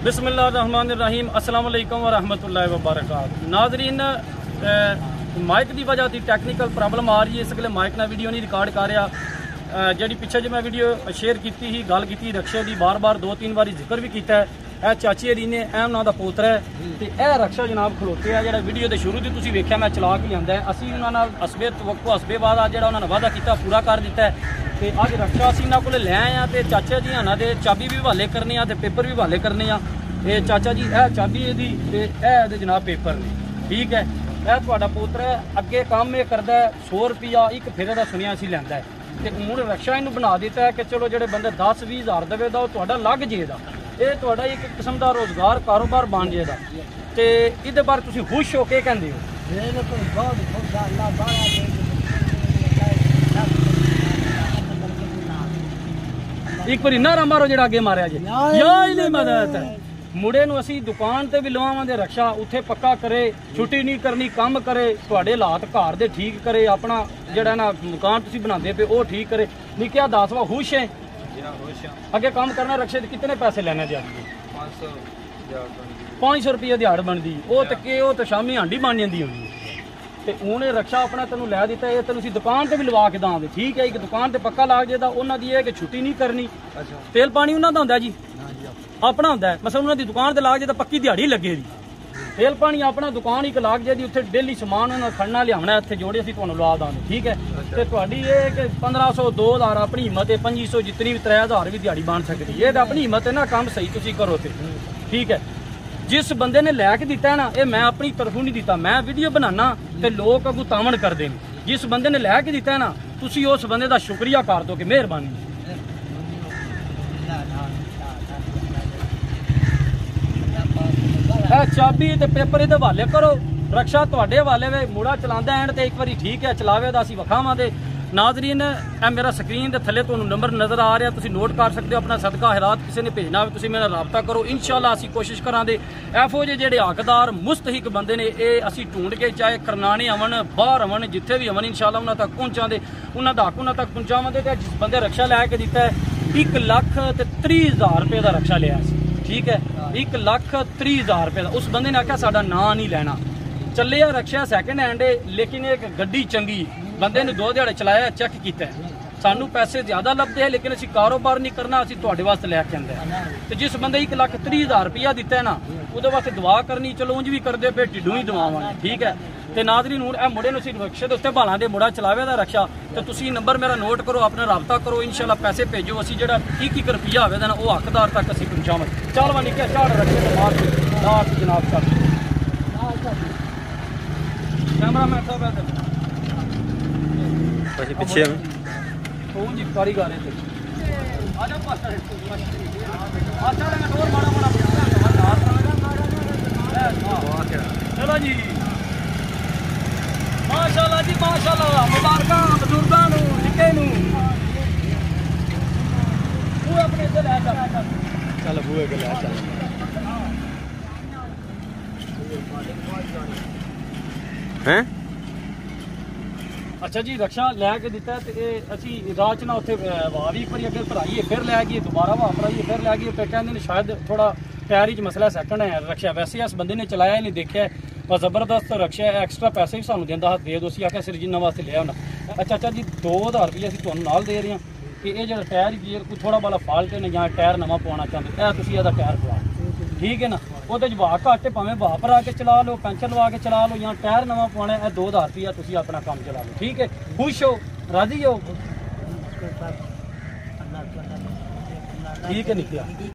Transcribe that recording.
बिस्मिल्लाहिर्रहमानिर्रहीम अस्सलाम वालेकुम व रहमतुल्लाहि व बरकातहू। नाज़रीन, माइक की वजह से टैक्नीकल प्रॉब्लम आ रही है, इस गले माइक ना वीडियो नहीं रिकॉर्ड कर रहा। जी पिछे जो मैं वीडियो शेयर की ही गल की रक्शे की बार बार 2-3 बार जिक्र भी किया है। यह चाची अली ने अहम नाम का पोतरा है तो यह रक्शा जनाब खलोते है जो वीडियो के शुरू से तुम वेख्या मैं चला के लिया। असी उन्होंने हसबे तवक्को हसबे बाद जो उन्होंने वादा किया पूरा कर दिता है। तो अज रक्शा असी इन्होंने को ले आए हैं तो चाचा जी होना के चाबी भी हवाले करने तो पेपर भी हवाले करने। ये चाचा जी यह चाबी यदी जनाब पेपर ने, ठीक है। यह थोड़ा पोतरा अगे काम ये करता है 100 रुपया एक फेरे का सुनिया असी लैंदा है। तो हूँ रक्शा इनू बना दिता है कि चलो जो बंदे 10-20 हज़ार देगा तो लग जाएगा, ये थोड़ा एक किस्म का रोजगार कारोबार बन जाएगा। तो ये बारे तुम खुश हो के कहते हो? एक बार ना मारो जो अगे मारिया जी नहीं मदद मुड़े नूं असी दुकान ते भी लवावांगे रक्शा उत्थे पक्का करे, छुट्टी नहीं करनी, काम करे, तुहाडे हालात घर दे ठीक करे, अपना जिहड़ा ना मकान तुसीं बनांदे पे वो ठीक करे। नहीं क्या दासवा खुश है अगे काम करना रक्शे दे कितने पैसे लेने जी? 500 रुपये दिहाड़ बनती वो तो शामी हांडी बन जाती होनी। तो उन्हें रक्शा अपना तेन लै दिता है, तेन दुकान से भी लवा के देंगे, ठीक है। एक दुकान से पक्का लग जाता उन्होंने ये कि छुट्टी नहीं करनी। तेल पानी उन्होंने होंदा जी अपना होंदा है, मसलन उन्होंने दुकान से लग जाता पक्की दिहाड़ी लगेगी। तेल पानी अपना दुकान एक लग जाती उत्थे डेली समान उन्होंने खड़ना लिया इतने जोड़े असीं तुहानूं लवा देंगे, ठीक है। तो तुहाडी ये कि 1500 2000 अपनी हिम्मत है, 2500 जितनी भी 3000 भी दिहाड़ी बन सकती है। ये अपनी हिम्मत है ना, काम सही तुसीं करो तो ठीक है। जिस बंदे ने लैके दिता है ना, ये मैं अपनी तरफों नहीं दिता, मैं वीडियो बनाना तो लोग अगू तामन करते हैं। जिस बंदे ने लैके दिता है ना, तुसी उस बंदे का शुक्रिया कर दो कि मेहरबानी। चाबी ते पेपर ये हवाले करो, रक्शा तुहाडे हवाले वे, मुड़ा चलांदा एंड ते एक बारी ठीक है चलावे दा असीं वखावांगे। नाजरीन, मेरा स्क्रीन के थले तुहानूं नंबर नज़र आ रहा, तुसीं नोट कर सकते हो। अपना सदका हैरात किसी ने भेजना हो तुसीं मेरे नाल राबता करो, इंशाअल्लाह असीं कोशिश करांगे एफो जे हकदार मुस्तहिक बंदे ने ये असीं ढूंढ के, चाहे करनाने अवन बाहर अवन जिथे भी अवन, इंशाअल्लाह उन्हां तक पहुँचांगे, उन्हां दा हक उन्हां तक पहुँचावांगे। जिस बंदे रक्शा लैके दिता है 1,30,000 रुपये का रक्शा लिया, ठीक है। 1,30,000 रुपये का उस बंदे ने आख्या साडा नां नहीं लैना। चले रक्शा सैकेंड हैंड है, लेकिन एक गड्डी चंगी बंदे ने 2 दिहाड़े चलाया, चेक किया, सानू पैसे ज्यादा लगते हैं लेकिन असीं कारोबार नहीं करना, असीं तुहाडे वास्ते लैके आंदे। तो जिस बंदे 1,30,000 रुपया दिता है ना, उहदे वास्ते दुआ करनी, चलो उंज भी करदे पे ढिड्डों ही दुआवांगे, ठीक है। तो नाज़रीन हुण ए मुड़े नूं असीं रक्शे दे उत्ते भालांगे, मुड़ा चलावे दा रक्शा। तो तुसीं नंबर मेरा नोट करो, अपना राबता करो, इंशाअल्लाह पैसे भेजो, असीं जिहड़ा 1 रुपया होवे ना वो हकदार तक असीं पहुंचावांगे। चल वा निक्के झाड़ रक्शे ते मार जनाब कर कैमरा मैन साहब पीछे जी कारीगर है। चलो जी माशाअल्लाह जी माशाअल्लाह, मुबारक बजुर्गों नूं निक्के नूं तू अपने इधर लै चल बूहे के लै चल। हैं अच्छा जी, रक्शा लैके दिता है तो असी राह च ना उत्थे वाह भी पर अगर भराइए फिर लै गए, दोबारा वाह भराइए फिर लै गए। तो कहते शायद थोड़ा टायर ही मसला सैकंड है रक्शा। वैसे इस बंदे ने चलाया नहीं, देखा और जबरदस्त रक्शा है, एक्सट्रा पैसे भी सानू देंदा दे दो, असीं आख्या सिर जिन्ना वास्ते लिया होना। अच्छा अच्छा जी 2,000 रुपये असीं तुहानूं नाल दे रहे हैं कि ये जो टायर गियर कोई थोड़ा बाला फॉल्ट है या टायर नवा पवाना चाहते तुसीं इहदा टायर पवा, ठीक है ना। वो वाह घट भावें वाह भरा के चला लो, पेंचर लवा के चला लो, या टायर नवा पवाना है, 2,000 रुपया तुसीं अपना काम चला लो, ठीक है। खुश हो, राजी हो, ठीक है निकला।